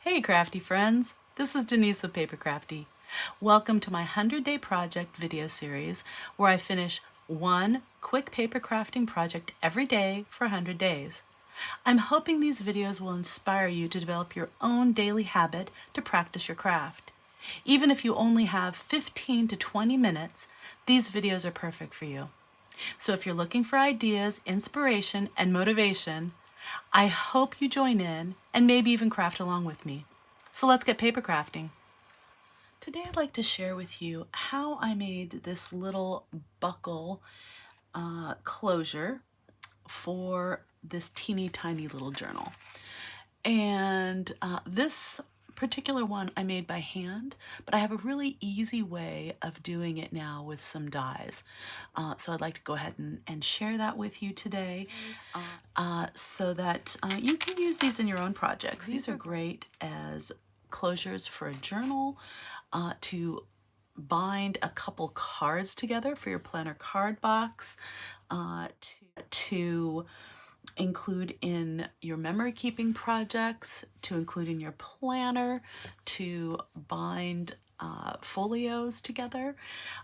Hey crafty friends, this is Denise with PaperKraftD. Welcome to my 100-day project video series where I finish one quick paper crafting project every day for 100 days. I'm hoping these videos will inspire you to develop your own daily habit to practice your craft. Even if you only have 15 to 20 minutes, these videos are perfect for you. So if you're looking for ideas, inspiration, and motivation, I hope you join in and maybe even craft along with me. So let's get paper crafting. Today I'd like to share with you how I made this little buckle closure for this teeny tiny little journal. And this particular one I made by hand, but I have a really easy way of doing it now with some dies. So I'd like to go ahead and share that with you today so that you can use these in your own projects. These are great as closures for a journal, to bind a couple cards together for your planner card box, to include in your memory keeping projects, to include in your planner, to bind folios together,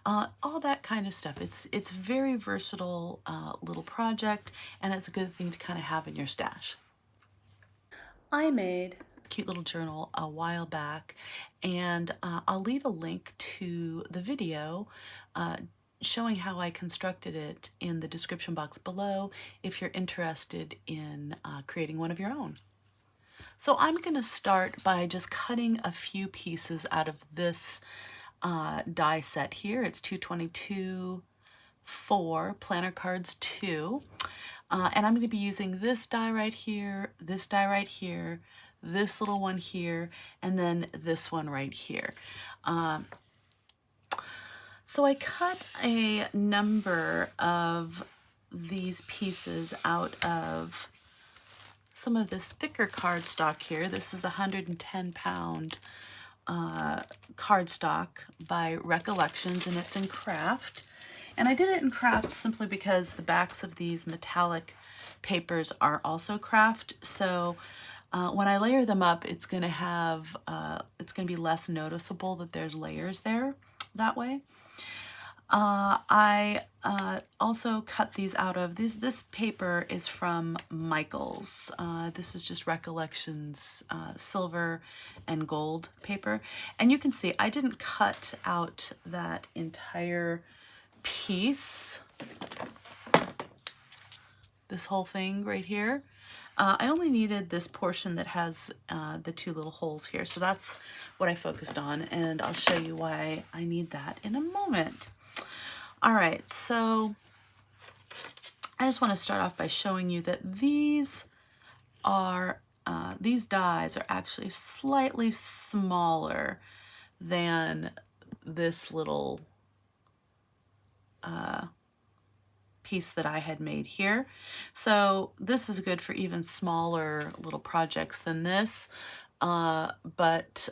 all that kind of stuff. It's very versatile little project, and it's a good thing to kind of have in your stash. I made a cute little journal a while back, and I'll leave a link to the video showing how I constructed it in the description box below if you're interested in creating one of your own. So I'm going to start by just cutting a few pieces out of this die set here. It's 222 4 planner cards 2. And I'm going to be using this die right here, this die right here, this little one here, and then this one right here. So I cut a number of these pieces out of some of this thicker cardstock here. This is the 110-pound cardstock by Recollections, and it's in craft. And I did it in craft simply because the backs of these metallic papers are also craft. So when I layer them up, it's going to be less noticeable that there's layers there that way. I also cut these out of this paper is from Michaels. This is just Recollections silver and gold paper, and you can see I didn't cut out that entire piece, this whole thing right here. I only needed this portion that has the two little holes here, so that's what I focused on, and I'll show you why I need that in a moment. All right, so I just want to start off by showing you that these dies are actually slightly smaller than this little piece that I had made here. So this is good for even smaller little projects than this. But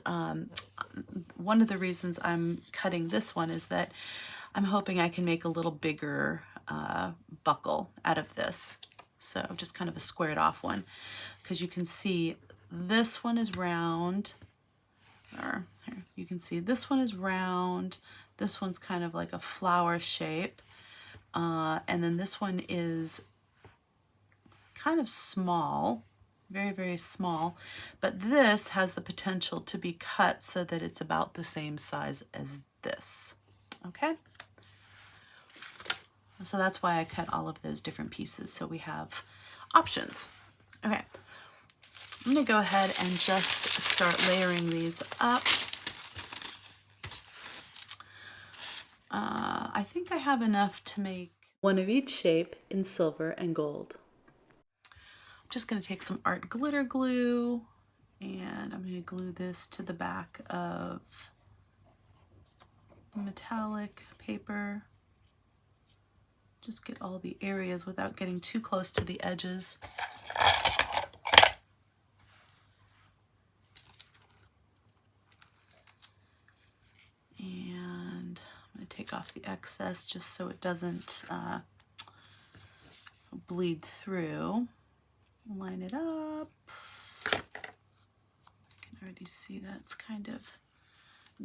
one of the reasons I'm cutting this one is that I'm hoping I can make a little bigger buckle out of this. So just kind of a squared off one, because you can see this one is round, or here, you can see this one is round, this one's kind of like a flower shape, and then this one is kind of small, very, very small, but this has the potential to be cut so that it's about the same size as this, okay? So that's why I cut all of those different pieces, so we have options. Okay, I'm gonna go ahead and just start layering these up. I think I have enough to make one of each shape in silver and gold. I'm just gonna take some art glitter glue, and I'm gonna glue this to the back of the metallic paper. Just get all the areas without getting too close to the edges. And I'm going to take off the excess just so it doesn't bleed through. Line it up. Get already see that's kind of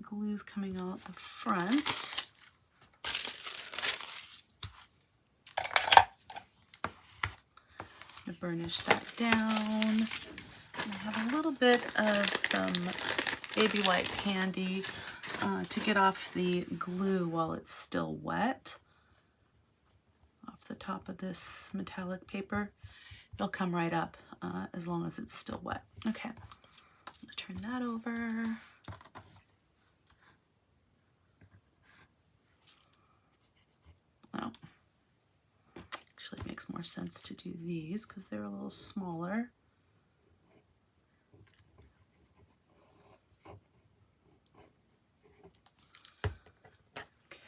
glue's coming out the front. I'm going to burnish that down. And I have a little bit of some baby white handy to get off the glue while it's still wet. Off the top of this metallic paper. It'll come right up as long as it's still wet. Okay, I'm gonna turn that over. Oh, actually it makes more sense to do these because they're a little smaller.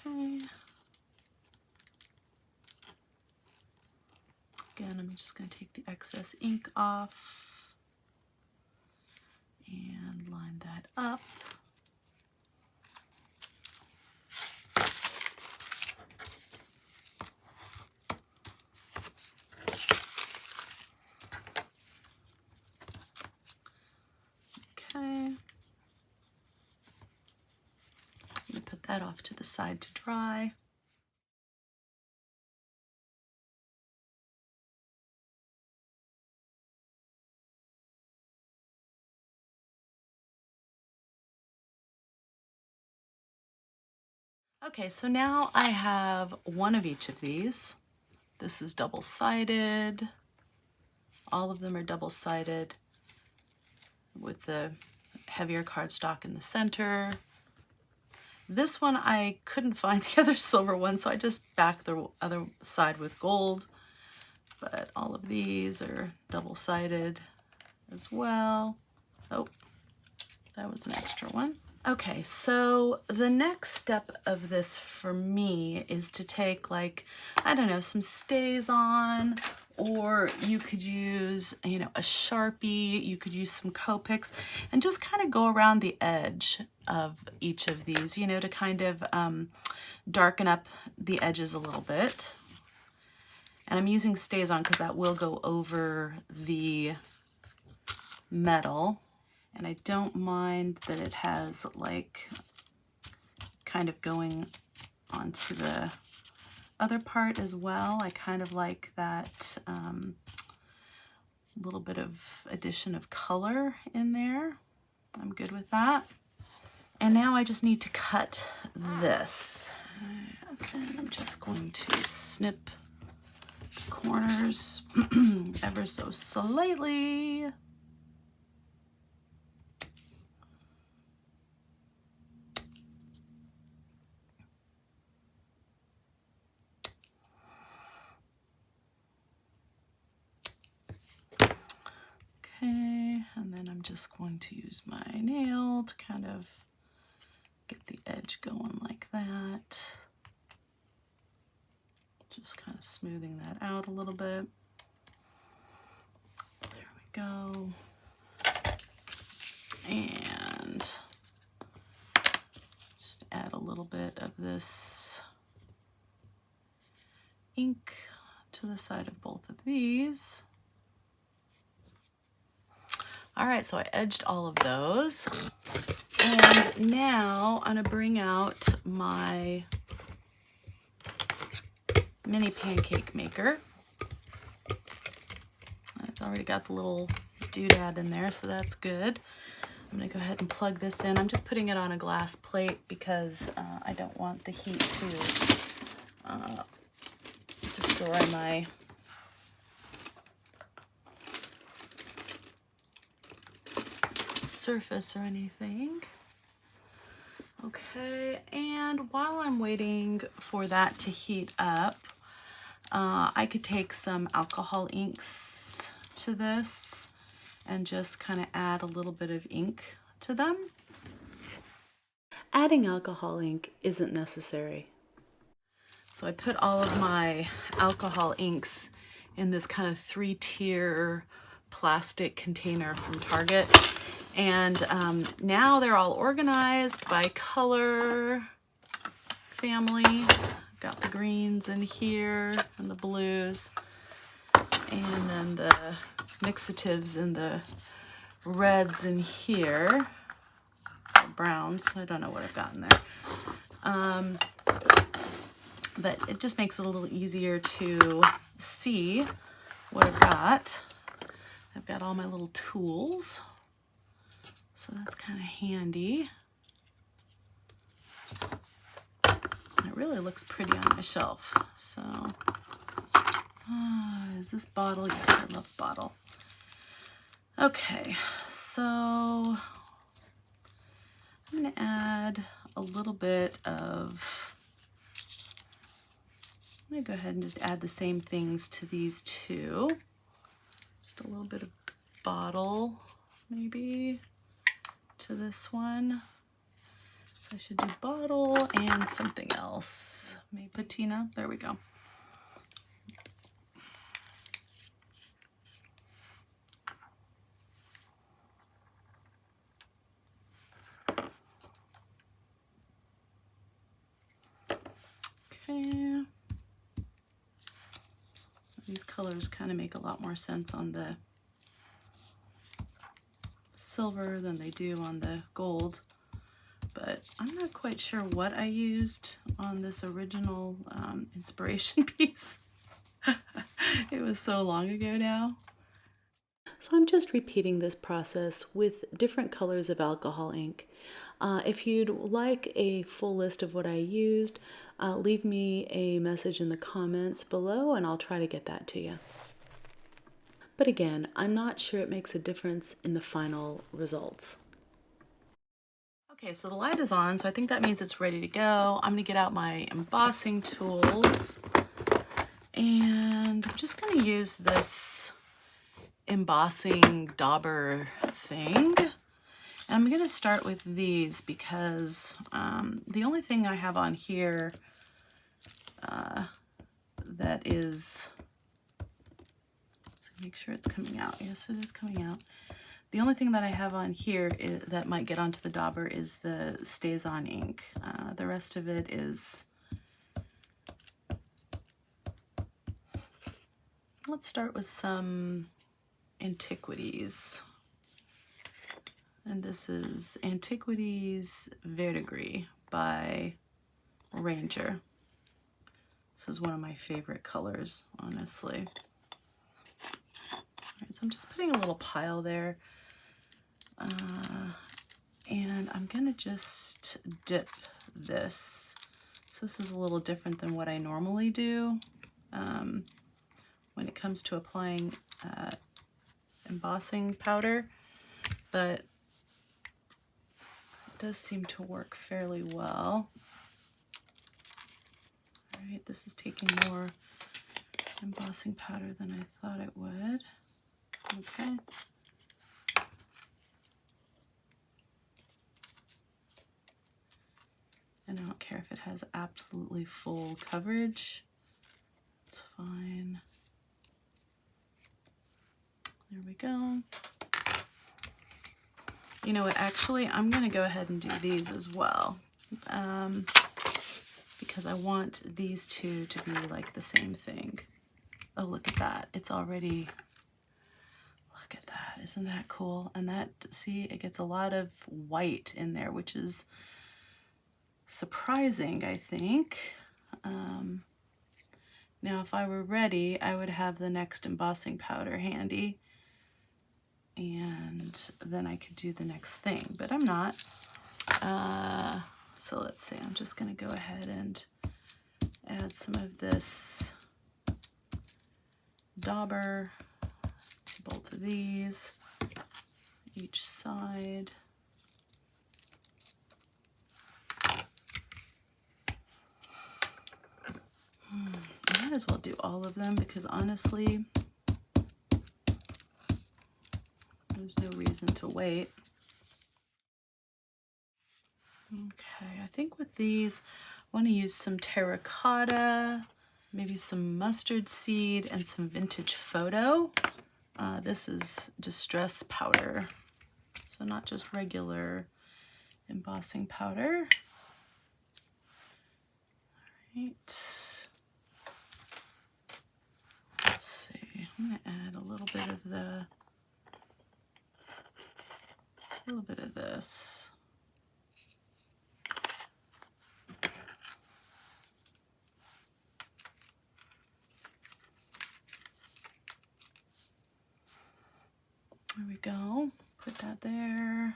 Okay. Again, I'm just going to take the excess ink off and line that up. Okay. I'm going to put that off to the side to dry. Okay, so now I have one of each of these. This is double-sided. All of them are double-sided with the heavier cardstock in the center. This one I couldn't find the other silver one, so I just backed the other side with gold. But all of these are double-sided as well. Oh, that was an extra one. Okay, so the next step of this for me is to take, like, I don't know, some Stays-On, or you could use, you know, a Sharpie, you could use some Copics, and just kind of go around the edge of each of these, you know, to kind of darken up the edges a little bit. And I'm using Stays-On because that will go over the metal. And I don't mind that it has like kind of going onto the other part as well. I kind of like that little bit of addition of color in there. I'm good with that. And now I just need to cut this. And I'm just going to snip the corners ever so slightly. Okay, and then I'm just going to use my nail to kind of get the edge going like that. Just kind of smoothing that out a little bit. There we go. And just add a little bit of this ink to the side of both of these. All right, so I edged all of those. And now I'm gonna bring out my mini pancake maker. I've already got the little doodad in there, so that's good. I'm gonna go ahead and plug this in. I'm just putting it on a glass plate because I don't want the heat to destroy my surface or anything. Okay, and while I'm waiting for that to heat up, I could take some alcohol inks to this and just kind of add a little bit of ink to them. Adding alcohol ink isn't necessary. So I put all of my alcohol inks in this kind of 3-tier plastic container from Target. And now they're all organized by color family. Got the greens in here and the blues, and then the mixatives in the reds in here, or browns. I don't know what I've got in there. But it just makes it a little easier to see what I've got. I've got all my little tools, so that's kind of handy. It really looks pretty on my shelf. So, is this bottle? Yes, I love bottle. Okay, so I'm going to add a little bit of, I'm going to go ahead and just add the same things to these two. Just a little bit of bottle, maybe, to this one. So I should do bottle and something else. Maybe patina. There we go. Okay. These colors kind of make a lot more sense on the silver than they do on the gold. But I'm not quite sure what I used on this original inspiration piece. It was so long ago now. So I'm just repeating this process with different colors of alcohol ink. If you'd like a full list of what I used, leave me a message in the comments below and I'll try to get that to you. But again, I'm not sure it makes a difference in the final results. Okay, so the light is on, so I think that means it's ready to go. I'm going to get out my embossing tools, and I'm just going to use this embossing dauber thing. And I'm going to start with these because the only thing I have on here that is, so make sure it's coming out. Yes, it is coming out. The only thing that I have on here that might get onto the dauber is the Stays On ink. The rest of it is, let's start with some Antiquities. And this is Antiquities Verdigris by Ranger. This is one of my favorite colors, honestly. All right, so I'm just putting a little pile there. And I'm gonna just dip this. So this is a little different than what I normally do when it comes to applying embossing powder, but it does seem to work fairly well. All right, this is taking more embossing powder than I thought it would. Okay. And I don't care if it has absolutely full coverage. It's fine. There we go. You know what, actually, I'm going to go ahead and do these as well. Because I want these two to be like the same thing. Oh, look at that. It's already, look at that. Isn't that cool? And that, see, it gets a lot of white in there, which is surprising, I think. Now, if I were ready, I would have the next embossing powder handy, and then I could do the next thing, but I'm not. So let's see, I'm just going to go ahead and add some of this dauber to both of these, each side. I might as well do all of them because honestly, there's no reason to wait. Okay, I think with these, I want to use some terracotta, maybe some mustard seed, and some vintage photo. This is distress powder, so not just regular embossing powder. All right. Let's see, I'm going to add a little bit of the a little bit of this. There we go. Put that there.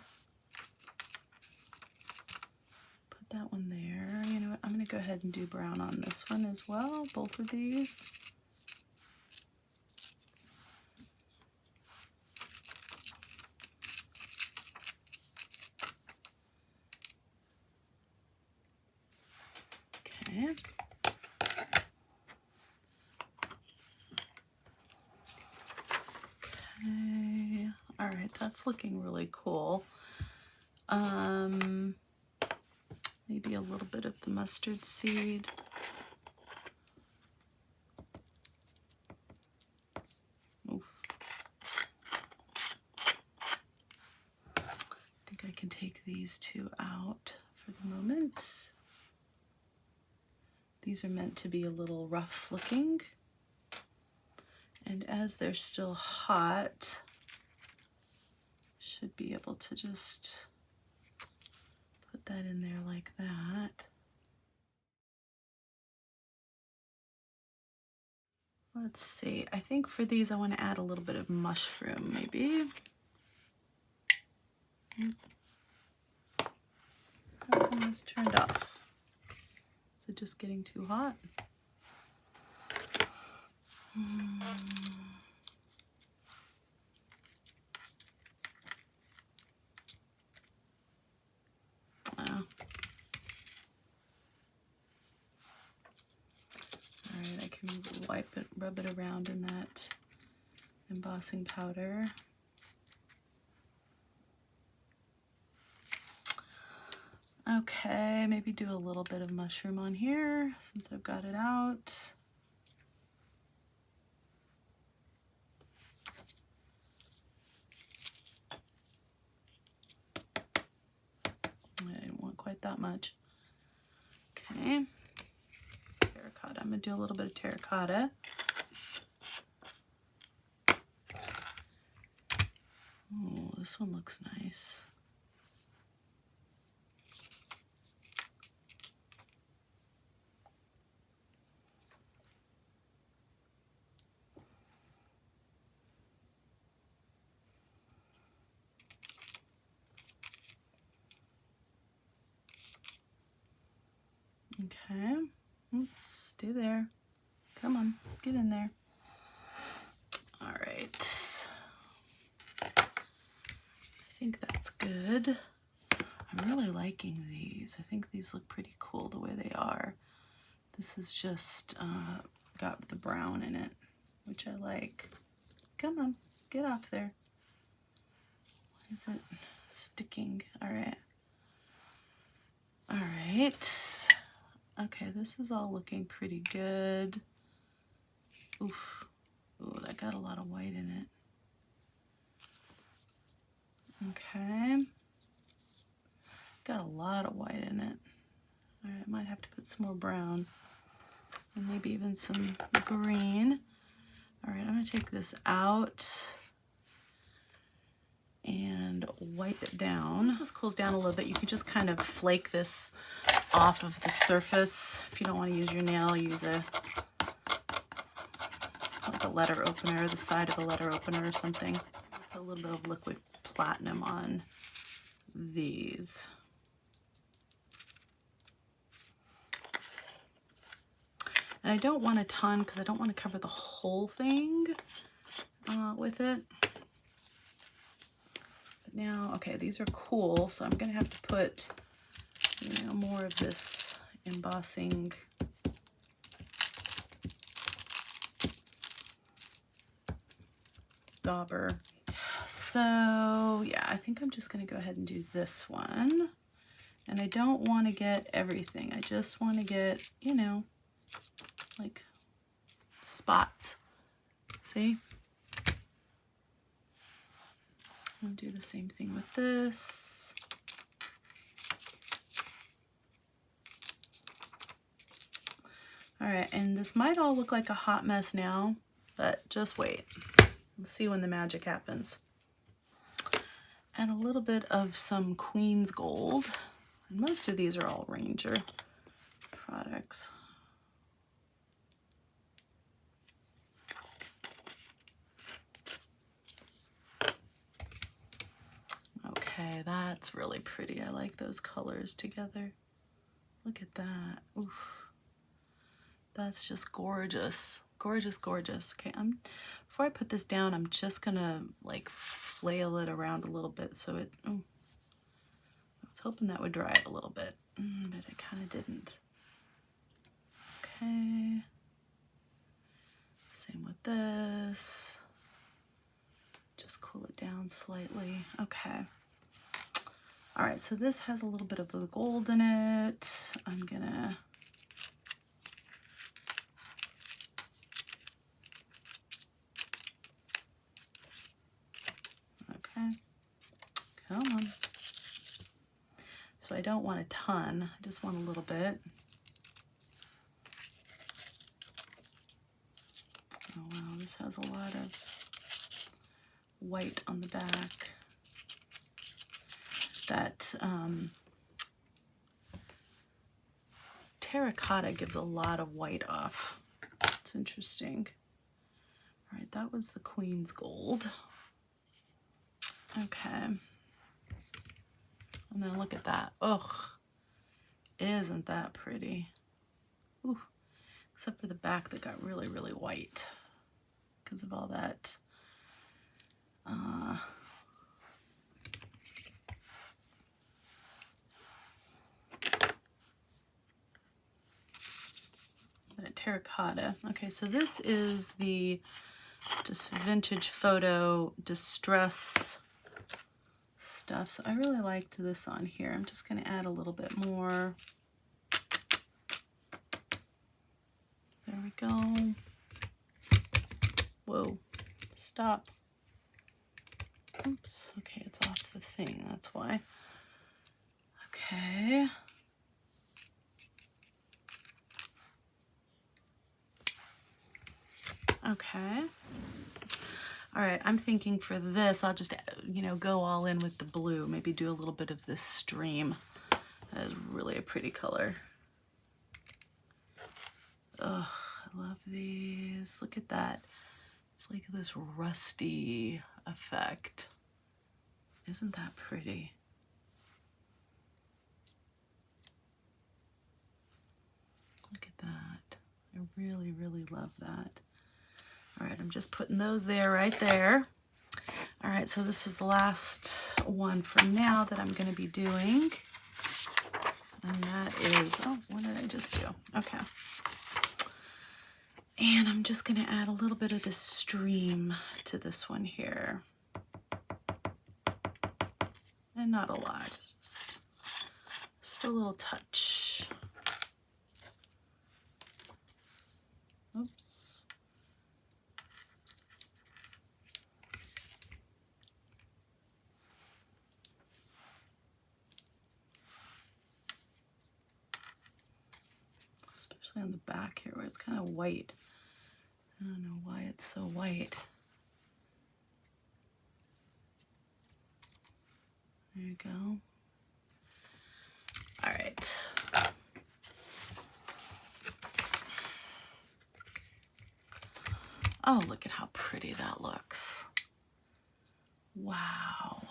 Put that one there. You know what? I'm going to go ahead and do brown on this one as well, both of these. Okay. Okay. All right, that's looking really cool. Maybe a little bit of the mustard seed. Oof. I think I can take these two out for the moment. These are meant to be a little rough looking. And as they're still hot, should be able to just put that in there like that. Let's see, I think for these I want to add a little bit of mushroom maybe. Everything is turned off. Is it just getting too hot? Alright, I can rub it around in that embossing powder. Okay, maybe do a little bit of mushroom on here since I've got it out. I didn't want quite that much. Okay. Terracotta. I'm going to do a little bit of terracotta. Oh, this one looks nice. Okay. Oops, stay there. Come on, get in there. All right. I think that's good. I'm really liking these. I think these look pretty cool the way they are. This is just got the brown in it, which I like. Come on, get off there. Why is it sticking? All right. All right. Okay, this is all looking pretty good. Oof. Ooh, that got a lot of white in it. Okay. Got a lot of white in it. All right, I might have to put some more brown and maybe even some green. All right, I'm gonna take this out and wipe it down. Once this cools down a little bit, you can just kind of flake this off of the surface. If you don't want to use your nail, use like a letter opener, the side of a letter opener or something. Put a little bit of liquid platinum on these. And I don't want a ton because I don't want to cover the whole thing with it. But now, okay, these are cool, so I'm going to have to put, you know, more of this embossing dauber. So yeah, I think I'm just going to go ahead and do this one. And I don't want to get everything. I just want to get, you know, like spots. See? I'll do the same thing with this. All right, and this might all look like a hot mess now, but just wait. We'll see when the magic happens. add a little bit of some Queen's Gold. And most of these are all Ranger products. Okay, that's really pretty. I like those colors together. Look at that. Oof. That's just gorgeous. Gorgeous, gorgeous. Okay, before I put this down, I'm just gonna like flail it around a little bit so it, I was hoping that would dry it a little bit, but it kind of didn't. Okay. Same with this. Just cool it down slightly. Okay. All right, so this has a little bit of the gold in it. I'm gonna come on. So I don't want a ton, I just want a little bit. Oh wow, this has a lot of white on the back. That terracotta gives a lot of white off. It's interesting. All right, that was the Queen's Gold. Okay. And then look at that. Ugh. Isn't that pretty? Ooh. Except for the back that got really, really white because of all that that terracotta. Okay, so this is the just vintage photo distress stuff. So I really liked this on here. I'm just going to add a little bit more. There we go. Whoa, stop. Oops, okay, it's off the thing, that's why. Okay. Okay. All right, I'm thinking for this, I'll just, go all in with the blue. Maybe do a little bit of this stream. That is really a pretty color. Oh, I love these. Look at that. It's like this rusty effect. Isn't that pretty? Look at that. I really, really love that. All right, I'm just putting those there, right there. All right, so this is the last one for now that I'm going to be doing. And that is, oh, what did I just do? Okay. And I'm just going to add a little bit of this stream to this one here. And not a lot, just a little touch. Oops. Especially on the back here where it's kind of white. I don't know why it's so white. There you go. All right. Oh, look at how pretty that looks. Wow.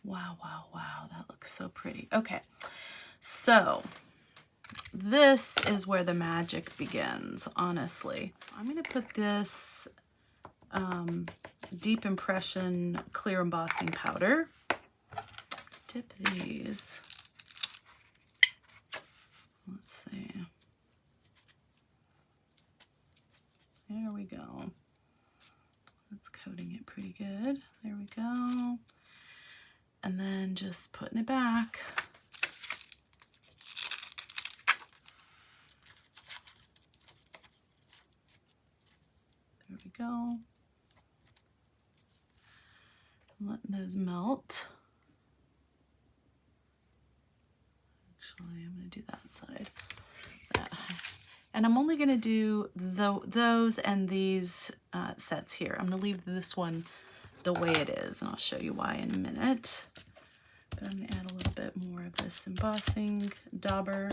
Wow, wow, wow. That looks so pretty. Okay, so this is where the magic begins, honestly. So I'm going to put this deep impression clear embossing powder. Dip these. Let's see. There we go. That's coating it pretty good. There we go. And then just putting it back. There we go. I'm letting those melt. Actually, I'm going to do that side. And I'm only going to do those and these sets here. I'm going to leave this one the way it is, and I'll show you why in a minute. But I'm going to add a little bit more of this embossing dauber.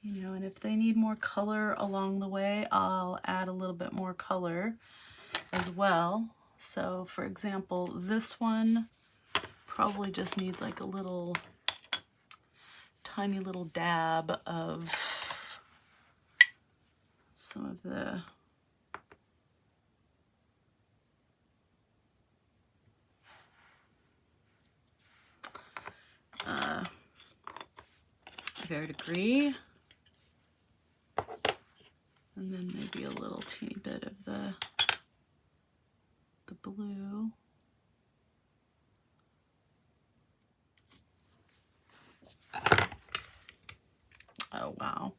You know, and if they need more color along the way, I'll add a little bit more color as well. So for example, this one probably just needs like a little tiny little dab of some of the verdigris, and then maybe a little teeny bit of the blue. Oh wow,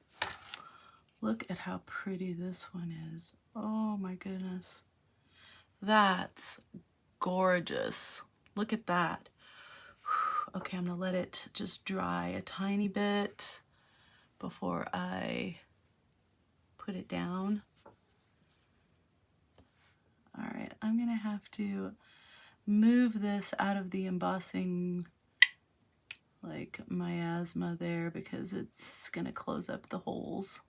look at how pretty this one is. Oh my goodness, that's gorgeous. Look at that. Okay, I'm gonna let it just dry a tiny bit before I put it down. All right, I'm gonna have to move this out of the embossing like miasma there because it's gonna close up the holes.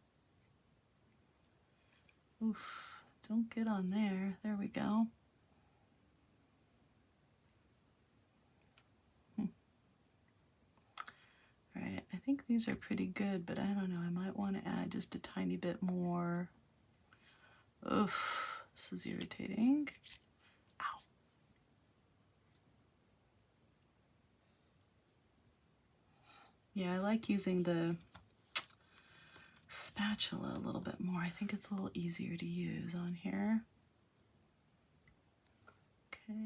Oof, don't get on there. There we go. All right, I think these are pretty good, but I don't know, I might want to add just a tiny bit more. Oof, this is irritating. Ow. Yeah, I like using the spatula a little bit more. I think it's a little easier to use on here. Okay.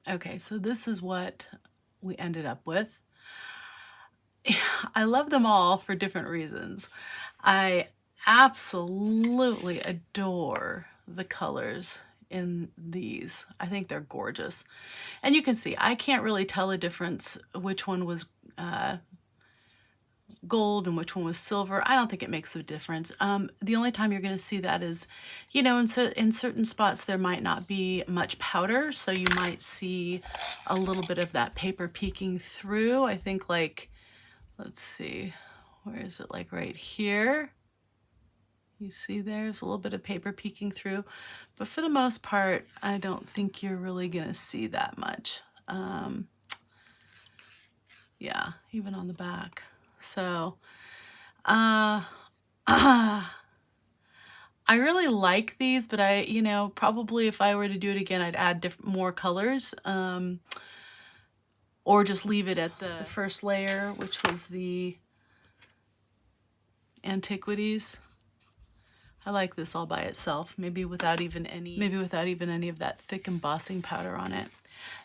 Okay, so this is what we ended up with. I love them all for different reasons. I absolutely adore the colors in these. I think they're gorgeous. And you can see, I can't really tell a difference which one was gold and which one was silver. I don't think it makes a difference. The only time you're going to see that is, you know, in certain spots there might not be much powder, so you might see a little bit of that paper peeking through. I think like, let's see, where is it, like right here? You see there's a little bit of paper peeking through, but for the most part, I don't think you're really going to see that much. Yeah, even on the back. So, I really like these, but I, you know, probably if I were to do it again, I'd add more colors. or just leave it at the first layer, which was the antiquities. I like this all by itself, maybe without even any of that thick embossing powder on it.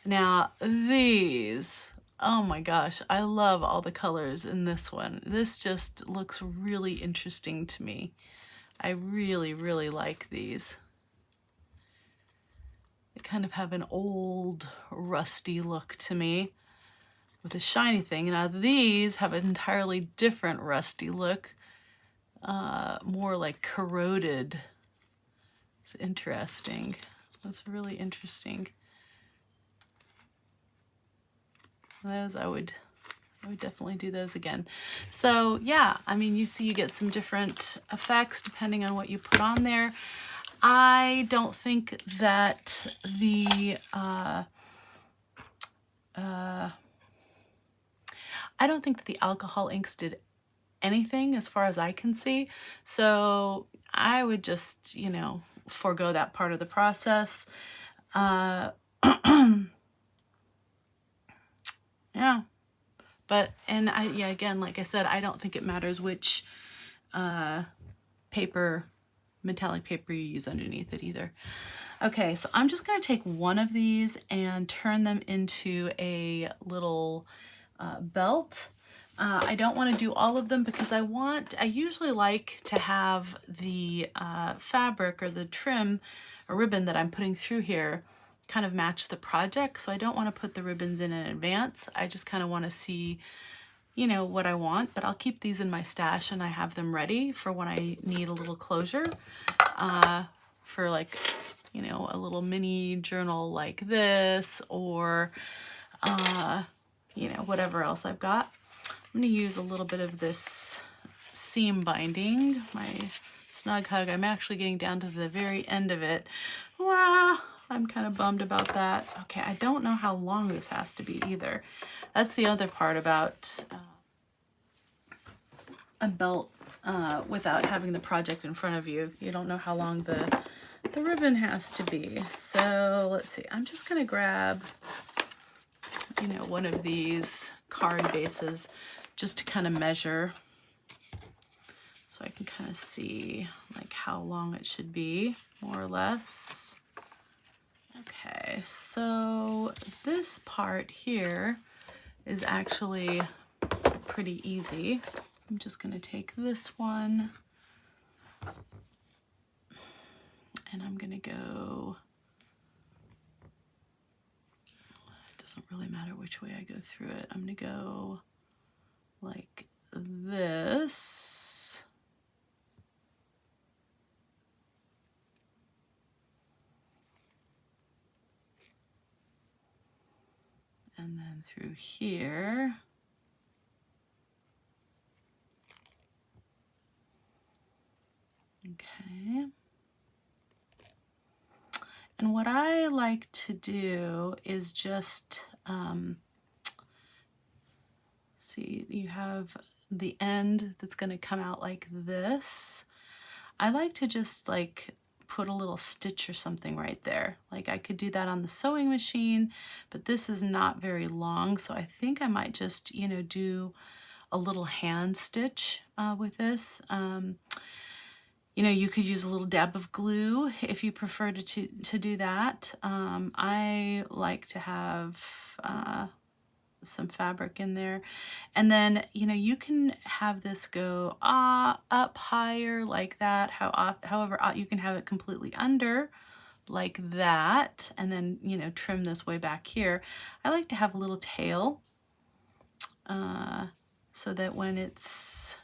Now these, oh my gosh, I love all the colors in this one. This just looks really interesting to me. I really, really like these. They kind of have an old, rusty look to me with a shiny thing. Now these have an entirely different rusty look, more like corroded. It's interesting. That's really interesting. Those I would definitely do those again. So yeah, I mean, you see you get some different effects depending on what you put on there. I don't think that the alcohol inks did anything as far as I can see. So I would just, you know, forego that part of the process. Yeah. But, and yeah, again, like I said, I don't think it matters which metallic paper you use underneath it either. Okay, so I'm just going to take one of these and turn them into a little belt. I don't want to do all of them because I usually like to have the fabric or the trim or ribbon that I'm putting through here kind of match the project. So I don't want to put the ribbons in advance. I just kind of want to see, you know, what I want, but I'll keep these in my stash and I have them ready for when I need a little closure for, like, you know, a little mini journal like this, or you know, whatever else I've got. I'm going to use a little bit of this seam binding, my Snug Hug. I'm actually getting down to the very end of it. Wow, I'm kind of bummed about that. Okay, I don't know how long this has to be either. That's the other part about a belt without having the project in front of you. You don't know how long the ribbon has to be. So let's see, I'm just going to grab, you know, one of these card bases just to kind of measure so I can kind of see like how long it should be, more or less. Okay, so this part here is actually pretty easy. I'm just going to take this one and I'm going to go, it doesn't really matter which way I go through it. I'm going to go like this. And then through here. Okay. And what I like to do is just, see, you have the end that's going to come out like this. I like to just like put a little stitch or something right there. Like I could do that on the sewing machine, but this is not very long. So I think I might just, you know, do a little hand stitch with this. You know, you could use a little dab of glue if you prefer to do that. I like to have some fabric in there. And then, you know, you can have this go up higher like that. However, you can have it completely under like that. And then, you know, trim this way back here. I like to have a little tail so that when it's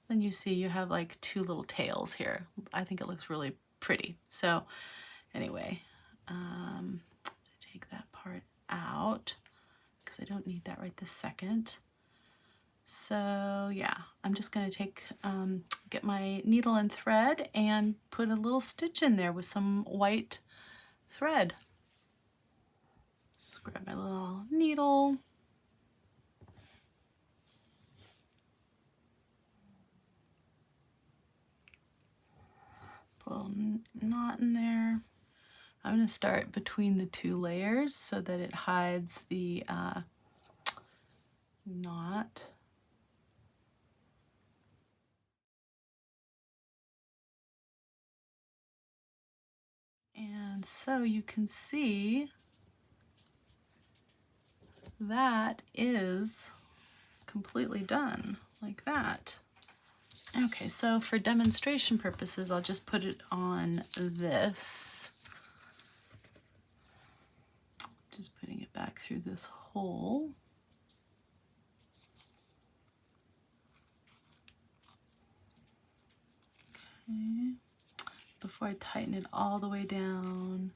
then you see you have like two little tails here. I think it looks really pretty. So anyway, take that part out because I don't need that right this second. So yeah, I'm just going to take, get my needle and thread and put a little stitch in there with some white thread. Just grab my little needle. Put a little knot in there. I'm going to start between the two layers so that it hides the knot. And so you can see that is completely done like that. Okay, so for demonstration purposes, I'll just put it on this. Just putting it back through this hole. Okay. Before I tighten it all the way down,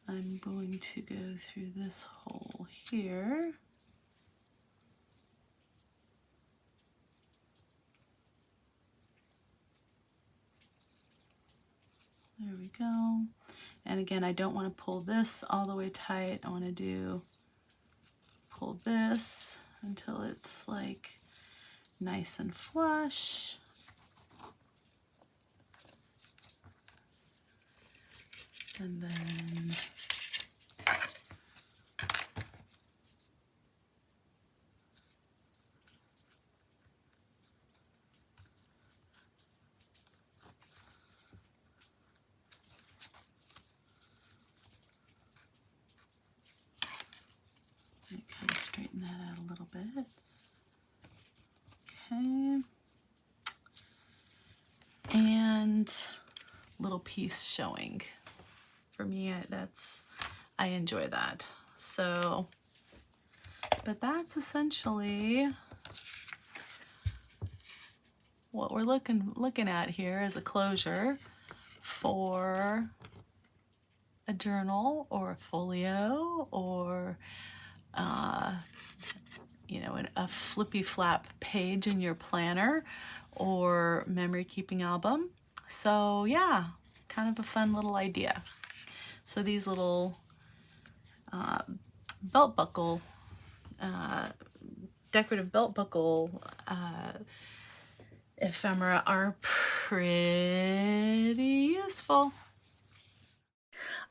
I'm going to go through this hole here. There we go. And again, I don't want to pull this all the way tight. I want to pull this until it's like nice and flush. And then kind of straighten that out a little bit. Okay. And little piece showing. For me, I enjoy that. So, but that's essentially what we're looking at here is a closure for a journal or a folio or you know, a flippy flap page in your planner or memory keeping album. So yeah, kind of a fun little idea. So these little belt buckle, decorative belt buckle ephemera are pretty useful.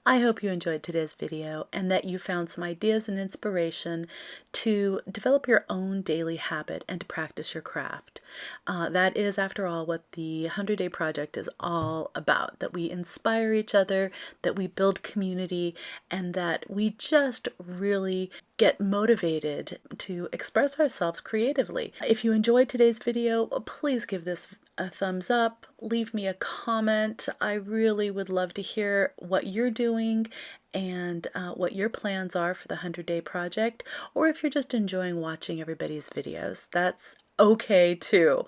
I hope you enjoyed today's video and that you found some ideas and inspiration to develop your own daily habit and to practice your craft. That is, after all, what the 100-Day Project is all about, that we inspire each other, that we build community, and that we just really get motivated to express ourselves creatively. If you enjoyed today's video, please give this a thumbs up, leave me a comment. I really would love to hear what you're doing and what your plans are for the 100-Day Project, or if you're just enjoying watching everybody's videos, that's okay too.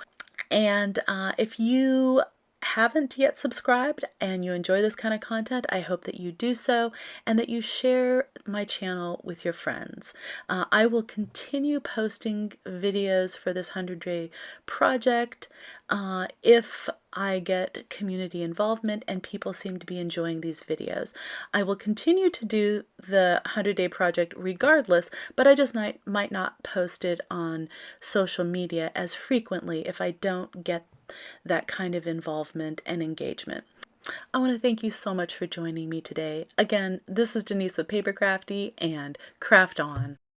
And if you haven't yet subscribed and you enjoy this kind of content, I hope that you do so and that you share my channel with your friends. I will continue posting videos for this 100-Day Project if I get community involvement and people seem to be enjoying these videos. I will continue to do the 100-Day Project regardless, but I just might not post it on social media as frequently if I don't get that kind of involvement and engagement. I want to thank you so much for joining me today. Again, this is Denise with PaperKraftD, and craft on.